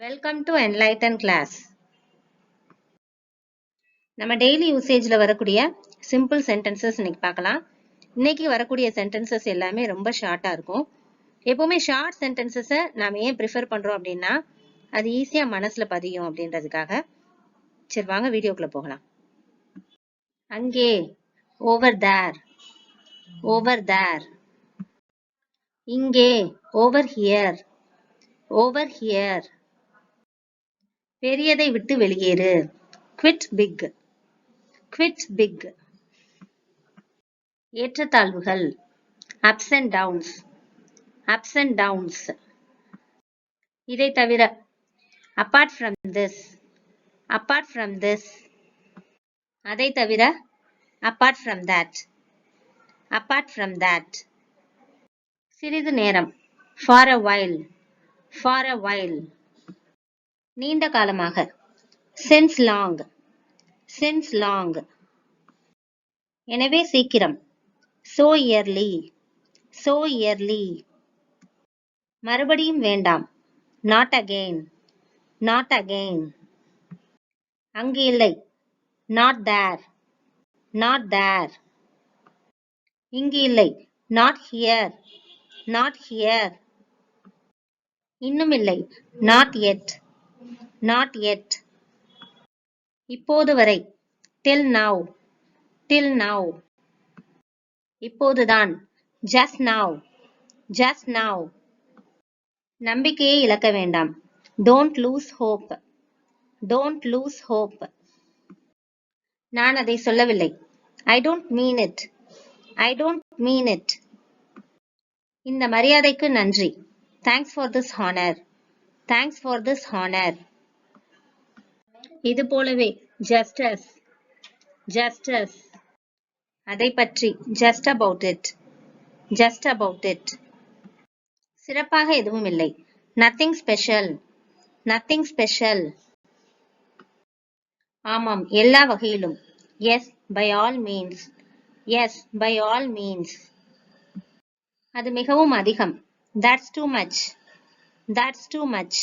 Welcome to enlighten class. நம்ம daily யூசேஜ்ல வரக்கூடிய சிம்பிள் சென்டென்சஸ் இன்னைக்கு பார்க்கலாம். இன்னைக்கு வரக்கூடிய சென்டென்சஸ் எல்லாமே ரொம்ப ஷார்ட்டா இருக்கும். எப்பவுமே ஷார்ட் சென்டென்சஸை நாம ஏன் ப்ரிஃபர் பண்றோம் அப்படின்னா அது ஈஸியா மனசுல பதியும் அப்படின்றதுக்காக. சரி வாங்க வீடியோக்குள்ள போகலாம். அங்கே, ஓவர் தேர், ஓவர் தேர். இங்கே, ஓவர் ஹியர், ஓவர் ஹியர். பெரியதை விட்டு வெளியேறு, quit big, quit big. ஏற்றத்தாழ்வுகள், ups and downs, ups and downs. இதை தவிர, apart from this, apart from this. அதை தவிர, apart from that, apart from that. சிறிது நேரம், for a while, for a while. நீண்ட காலமாக, since long, since long. எனவே சீக்கிரம், so early, so early. மறுபடியும் வேண்டாம், not again, not again. அங்கு இல்லை, not there, not there. இங்கு இல்லை, not here, not here. இன்னும் இல்லை, not yet, not yet. இப்போது வரை, till now, till now. இப்போதுதான், just now, just now. நம்பிக்கையை இழக்க வேண்டாம், don't lose hope, don't lose hope. நான் அதை சொல்லவில்லை, I don't mean it, I don't mean it. இந்த மரியாதைக்கு நன்றி, thanks for this honor, thanks for this honor. இது போலவே, just as, just as. அதை பற்றி, just about it, just about it. சிறப்பாக எதுவும் இல்லை, nothing special, nothing special. ஆமாம், எல்லா வகையிலும், yes, by all means, yes, by all means. அது மிகவும் அதிகம், that's too much, that's too much.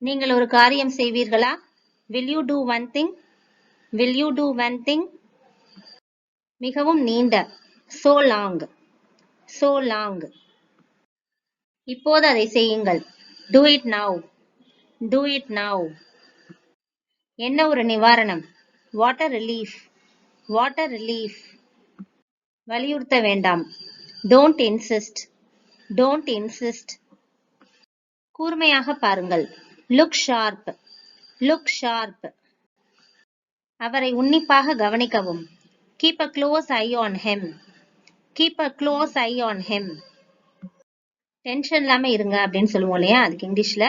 நீங்கள் ஒரு காரியம் செய்வீர்களா, will you do one thing, will you do one thing. மிகவும் நீண்ட, so long, so long. இப்போது அதை செய்யுங்கள், do it now, do it now. என்ன ஒரு நிவாரணம், what a relief, what a relief. வலியுறுத்த வேண்டாம், don't insist, don't insist. கூர்மையாக பாருங்கள், look sharp, look sharp. அவரை உன்னிப்பாக கவனிக்கவும், keep a close eye on him, keep a close eye on him. Tension இல்லாம இருங்க அப்படின்னு சொல்லுவோம் இல்லையா, அதுக்கு இங்கிலீஷ்ல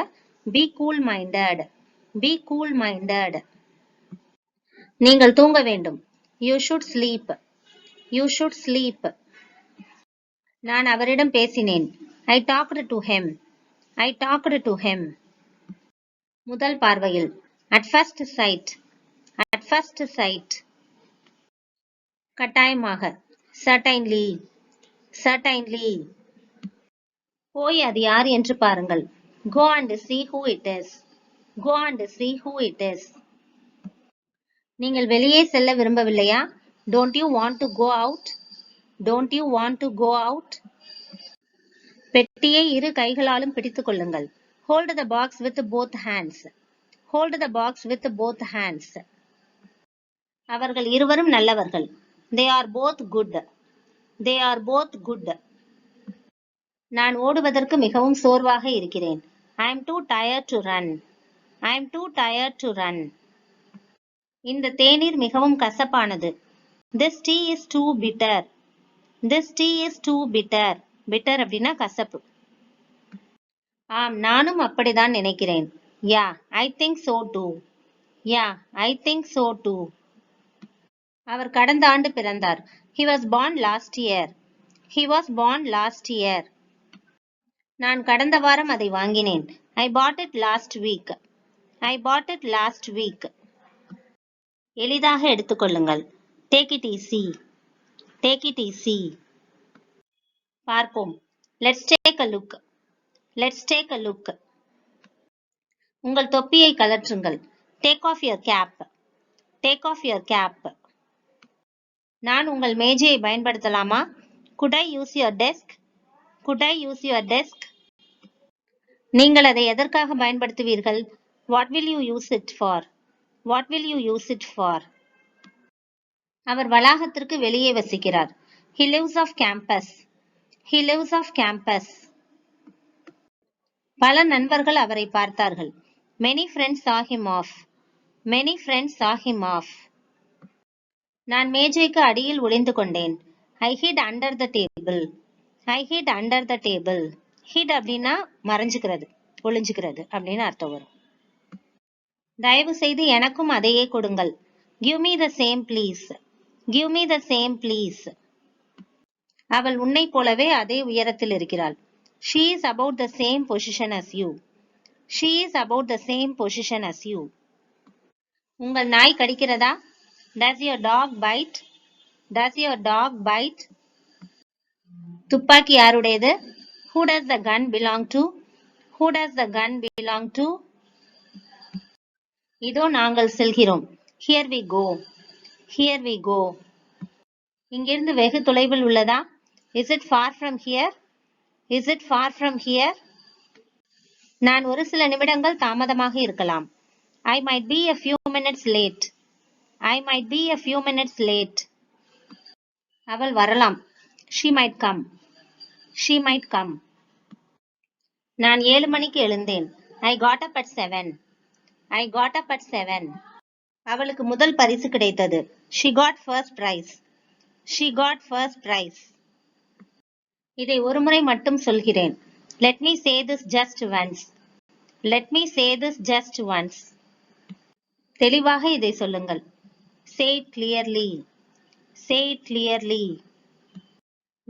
be cool minded, be cool minded. நீங்கள் தூங்க வேண்டும், you should sleep, you should sleep. நான் அவரிடம் பேசினேன், I talked to him, I talked to him. முதல் பார்வையில், at first sight, at first sight. கட்டாயமாக, certainly, certainly. போய் அது யார் என்று பாருங்கள், go and see who it is, go and see who it is. நீங்கள் வெளியே செல்ல விரும்பவில்லையா, don't you want to go out, don't you want to go out. பெட்டியை இரு கைகளாலும் பிடித்துக் கொள்ளுங்கள், hold the box with both hands, hold the box with both hands. அவர்கள் இருவரும் நல்லவர்கள், they are both good, they are both good. நான் ஓடுவதற்கு மிகவும் சோர்வாக இருக்கிறேன், I am too tired to run, I am too tired to run. இந்த தேநீர் மிகவும் கசப்பானது, this tea is too bitter, this tea is too bitter. bitter அப்படின்னா கசப்பு. ஆம், நானும் அப்படிதான் நினைக்கிறேன், yeah, I think so too, yeah, I think so too. அவர் கடந்த ஆண்டு பிறந்தார், he was born last year, he was born last year. நான் கடந்த வாரம் அதை வாங்கினேன், I bought it last week, I bought it last week. எளிதாக எடுத்துக்கொள்ளுங்கள், take it easy, take it easy. பார்ப்போம், let's take a look, let's take a look. உங்கள் தொப்பியை கழற்றுங்கள். Take off your cap. Take off your cap. நான் உங்கள் மேஜையை பயன்படுத்தலாமா? Could I use your desk? Could I use your desk? நீங்கள் அதை எதற்காக பயன்படுத்துவீர்கள்? What will you use it for? What will you use it for? அவர் வளாகத்திற்கு வெளியே வசிக்கிறார். He lives off campus. He lives off campus. பல நண்பர்கள் அவரை பார்த்தார்கள். Many friends saw him off. Many friends saw him off. நான் மேஜைக்கு அடியில் ஒளிந்து கொண்டேன். I hid under the table. I hid under the table. Hid அப்படின்னா மறைஞ்சுக்கிறது, ஒளிஞ்சுக்கிறது அப்படின்னு அர்த்தம் வரும். தயவு செய்து எனக்கும் அதையே கொடுங்கள். Give me the same please. Give me the same please. அவள் உன்னை போலவே அதே உயரத்தில் இருக்கிறாள். She is about the same position as you. She is about the same position as you. உங்கள் நாய் கடிக்கிறதா? Does your dog bite? Does your dog bite? துப்பாக்கி யாருடையது? Who does the gun belong to? Who does the gun belong to? இதோ நாங்கள் செல்கிறோம். Here we go. Here we go. இங்கிருந்து வெகு தொலைவில் உள்ளதா? Is it far from here? Is it far from here? நான் ஒரு சில நிமிடங்கள் தாமதமாக இருக்கலாம். I might be a few minutes late. I might be a few minutes late. அவள் வரலாம். She might come. She might come. நான் 7 மணிக்கு எழுந்தேன். I got up at 7. I got up at 7. அவளுக்கு முதல் பரிசு கிடைத்தது. She got first prize. She got first prize. இதை ஒரு முறை மட்டும் சொல்கிறேன். Let me say this just once. Let me say this just once. தெளிவாக இதை சொல்லுங்கள். Say it clearly. Say it clearly.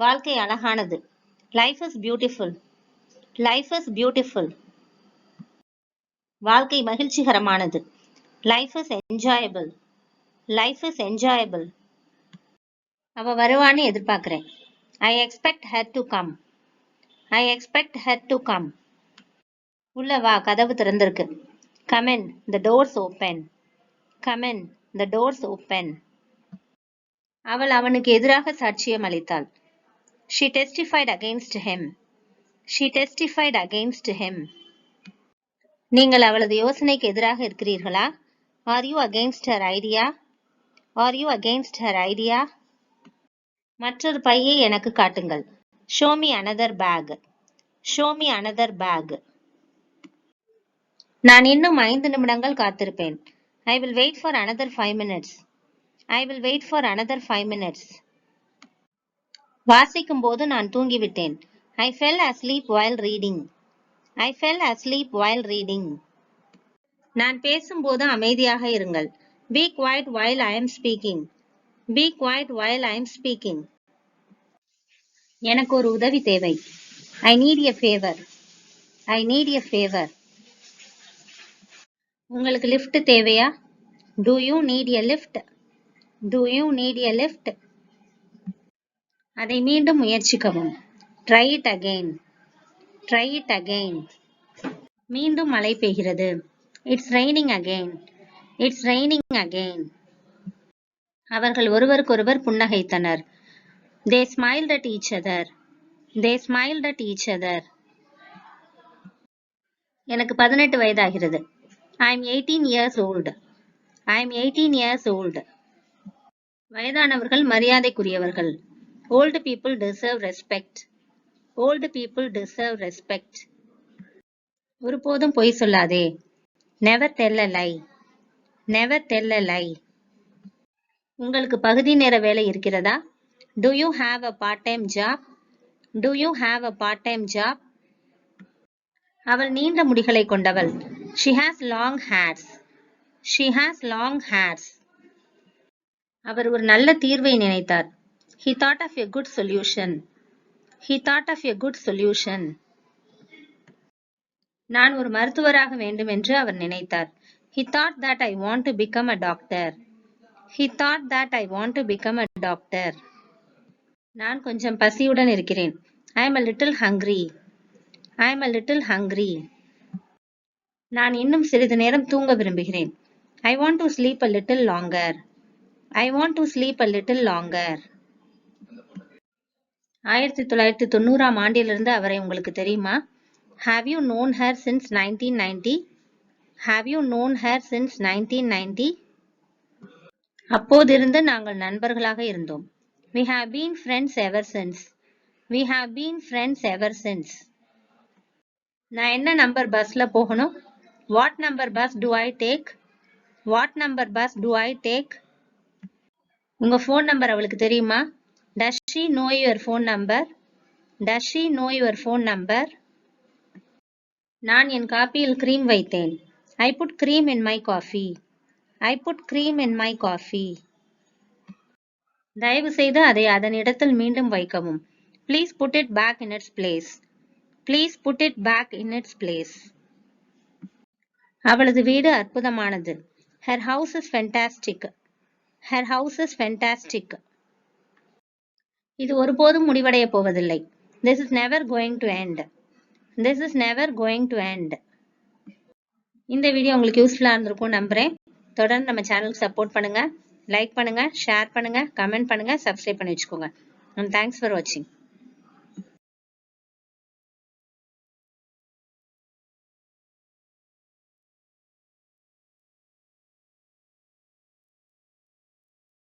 வாழ்க்கை அழகானது. Life is beautiful. Life is beautiful. வாழ்க்கை மகிழ்ச்சிகரமானது. Life is enjoyable. Life is enjoyable. அவ வருவான்னு எதிர்பார்க்கிறேன். I expect her to come. I expect her to come. உள்ள வா, கதவு திறந்திருக்கு. Come in, the door's open. Come in, the door's open. அவள் அவனுக்கு எதிராக சாட்சியம் அளித்தாள். She testified against him. She testified against him. நீங்கள் அவளது யோசனைக்கு எதிராக இருக்கிறீர்களா? Are you against her idea? Are you against her idea? மற்றொரு பையை எனக்கு காட்டுங்கள். Show me another bag. Show me another bag. நான் இன்னும் 5 நிமிடங்கள் காத்திருப்பேன். I will wait for another 5 minutes. I will wait for another 5 minutes. வாசிக்கும் போது நான் தூங்கிவிட்டேன். I fell asleep while reading. I fell asleep while reading. நான் பேசும்போது அமைதியாக இருங்கள். Be quiet while I am speaking. Be quiet while I am speaking. எனக்கு ஒரு உதவி தேவை. I need a favor. I need a favor. உங்களுக்கு லிஃப்ட் தேவையா? Do you need a lift? Do you need a lift? அதை மீண்டும் முயற்சிக்கவும். Try it again. Try it again. மீண்டும் மழை பெய்கிறது. It's raining again. It's raining again. அவர்கள் ஒருவருக்கொருவர் புன்னகைத்தனர். They smiled at each other. They smiled at each other. எனக்கு 18 வயதாகிறது. I am 18 years old. I am 18 years old. வயதானவர்கள் மரியாதைக்குரியவர்கள். Old people deserve respect. Old people deserve respect. ஒருபோதும் பொய் சொல்லாதே. Never tell a lie. Never tell a lie. உங்களுக்கு பகுதி நேர வேலை இருக்கிறதா? Do you have a part-time job? Do you have a part-time job? அவள் நீண்ட முடிகளை கொண்டவள். She has long hairs. She has long hairs. அவர் ஒரு நல்ல தீர்வை நினைத்தார். He thought of a good solution. He thought of a good solution. நான் ஒரு மருத்துவராக வேண்டும் என்று அவர் நினைத்தார். He thought that I want to become a doctor. He thought that I want to become a doctor. நான் கொஞ்சம் பசியுடன் இருக்கிறேன். I am a little hungry. I am a little hungry. நான் இன்னும் சிறிது நேரம் தூங்க விரும்புகிறேன். I want to sleep a little longer. I want to sleep a little longer. 1990ஆம் ஆண்டிலிருந்து அவரை உங்களுக்கு தெரியுமா? Have you known her since 1990? Have you known her since 1990? அப்போதிருந்து நாங்கள் நண்பர்களாக இருந்தோம். We have been friends ever since. We have been friends ever since. நான் என்ன நம்பர் பஸ்ல போகணும்? What number bus do I take? What number bus do I take? உங்க phone number அவளுக்கு தெரியுமா? Does she know your phone number? Does she know your phone number? நான் என் காபியில் cream வைத்தேன். I put cream in my coffee. I put cream in my coffee. தயவு செய்து அதை அதன் இடத்தில் மீண்டும் வைக்கவும். Please put it back in its place. Please put it back in its place. அவளது வீடு அற்புதமானது. Her house is fantastic. Her house is fantastic. இது ஒருபோதும் முடிவடைய போவதில்லை. This is never going to end. This is never going to end. இந்த video உங்களுக்கு யூஸ்ஃபுல்லா இருந்திருக்கும் நம்புறேன். தொடர்ந்து நம்ம சேனலுக்கு சப்போர்ட் பண்ணுங்க, லைக் பண்ணுங்க, ஷேர் பண்ணுங்க, கமெண்ட் பண்ணுங்க, சப்ஸ்கிரைப் பண்ணி வச்சுக்கோங்க. And thanks for watching.